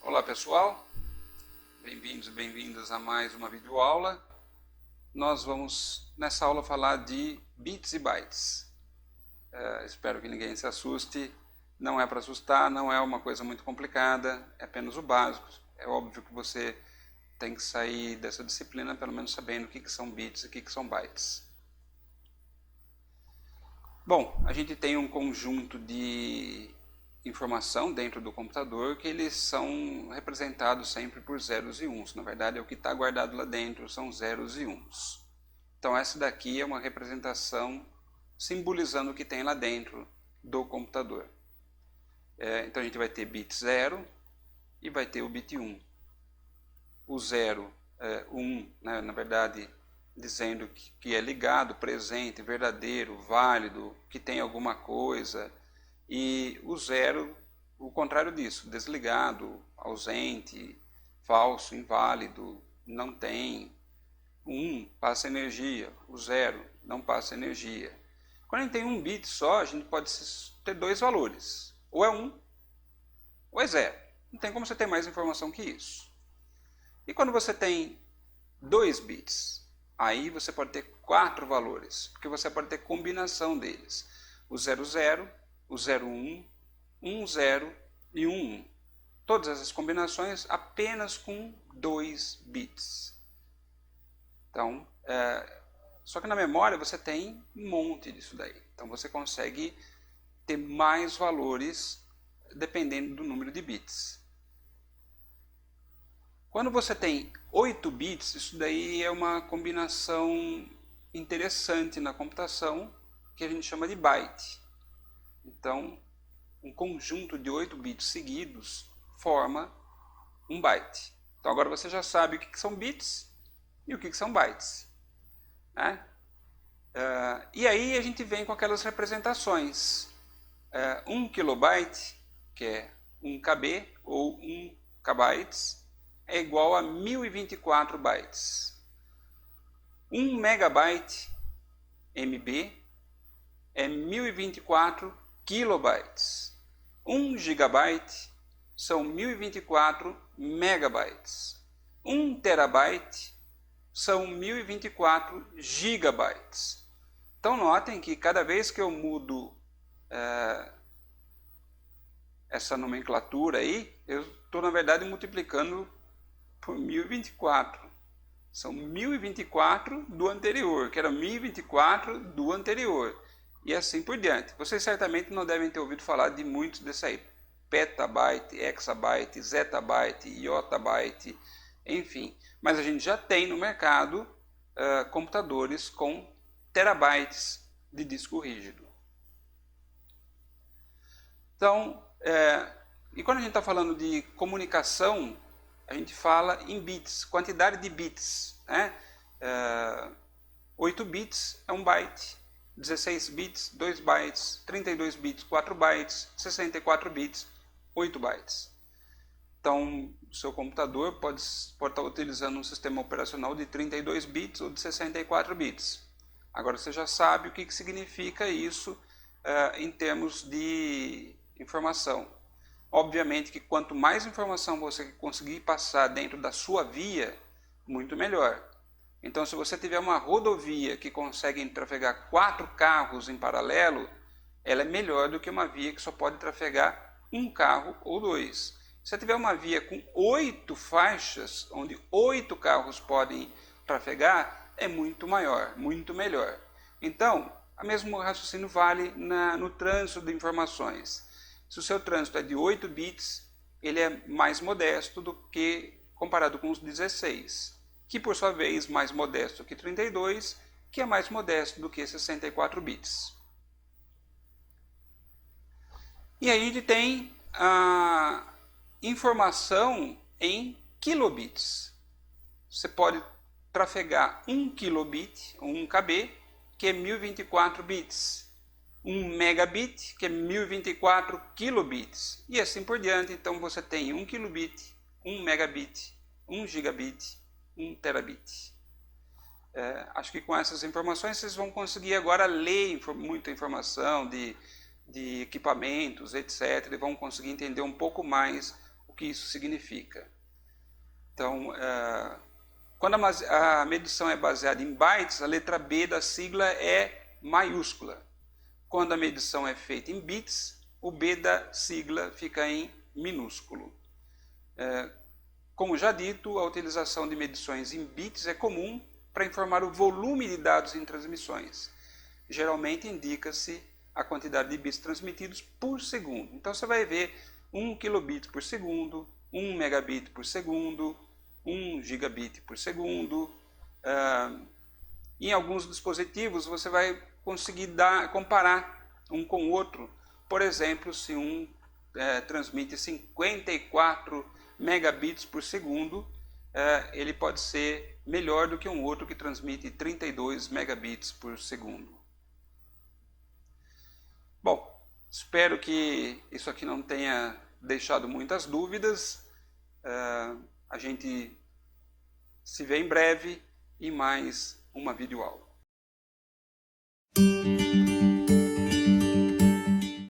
Olá pessoal, bem-vindos e bem-vindas a mais uma videoaula. Nós vamos nessa aula falar de bits e bytes. Espero que ninguém se assuste, não é para assustar, não é uma coisa muito complicada, é apenas o básico. É óbvio que você tem que sair dessa disciplina pelo menos sabendo o que são bits e o que são bytes. Bom, a gente tem um conjunto de informação dentro do computador que eles são representados sempre por zeros e uns. Na verdade, é o que está guardado lá dentro, são zeros e uns. Então essa daqui é uma representação simbolizando o que tem lá dentro do computador. Então a gente vai ter bit 0 e vai ter o bit 1. O 0, 1, né, na verdade, dizendo que é ligado, presente, verdadeiro, válido, que tem alguma coisa. E o 0, o contrário disso, desligado, ausente, falso, inválido, não tem. O 1 passa energia, o 0 não passa energia. Quando a gente tem um bit só, a gente pode ter dois valores. Ou é 1 ou é 0. Não tem como você ter mais informação que isso. E quando você tem 2 bits, aí você pode ter 4 valores, porque você pode ter combinação deles. O 00, o 01, 10 e 11. Todas essas combinações apenas com 2 bits. Então, só que na memória você tem um monte disso daí. Então você consegue ter mais valores dependendo do número de bits. Quando você tem 8 bits, isso daí é uma combinação interessante na computação que a gente chama de byte. Então, um conjunto de 8 bits seguidos forma um byte. Então agora você já sabe o que são bits e o que são bytes. Né? E aí a gente vem com aquelas representações. 1 kilobyte, que é 1 KB ou 1 kbytes, é igual a 1024 bytes. 1 megabyte, MB, é 1024 kilobytes. 1 gigabyte são 1024 megabytes. 1 terabyte são 1024 gigabytes. Então notem que cada vez que eu mudo essa nomenclatura aí, eu estou na verdade multiplicando por 1024. São 1024 do anterior, que era 1024 do anterior. E assim por diante. Vocês certamente não devem ter ouvido falar de muitos desses aí. Petabyte, exabyte, zettabyte, iotabyte, enfim. Mas a gente já tem no mercado computadores com terabytes de disco rígido. Então, e quando a gente está falando de comunicação, a gente fala em bits, quantidade de bits. Né? 8 bits é 1 byte, 16 bits, 2 bytes, 32 bits, 4 bytes, 64 bits, 8 bytes. Então, o seu computador pode estar utilizando um sistema operacional de 32 bits ou de 64 bits. Agora você já sabe o que significa isso em termos de informação. Obviamente que quanto mais informação você conseguir passar dentro da sua via, muito melhor. Então, se você tiver uma rodovia que consegue trafegar 4 carros em paralelo, ela é melhor do que uma via que só pode trafegar um carro ou 2. Se você tiver uma via com 8 faixas, onde 8 carros podem trafegar, é muito maior, muito melhor. Então, o mesmo raciocínio vale no trânsito de informações. Se o seu trânsito é de 8 bits, ele é mais modesto do que comparado com os 16. Que por sua vez mais modesto que 32, que é mais modesto do que 64 bits. E aí a gente tem a informação em kilobits. Você pode trafegar 1 kilobit, ou 1 KB, que é 1024 bits. 1 megabit, que é 1024 kilobits, e assim por diante. Então você tem 1 kilobit, 1 megabit, 1 gigabit, 1 terabit. Acho que com essas informações vocês vão conseguir agora ler muita informação de equipamentos, etc. E vão conseguir entender um pouco mais o que isso significa. Então, quando a medição é baseada em bytes, a letra B da sigla é maiúscula. Quando a medição é feita em bits, o B da sigla fica em minúsculo. Como já dito, a utilização de medições em bits é comum para informar o volume de dados em transmissões. Geralmente indica-se a quantidade de bits transmitidos por segundo. Então você vai ver 1 kilobit por segundo, 1 megabit por segundo, 1 gigabit por segundo. Em alguns dispositivos você vai conseguir comparar um com o outro. Por exemplo, se um transmite 54 megabits por segundo, ele pode ser melhor do que um outro que transmite 32 megabits por segundo. Bom, espero que isso aqui não tenha deixado muitas dúvidas. A gente se vê em breve em mais uma videoaula.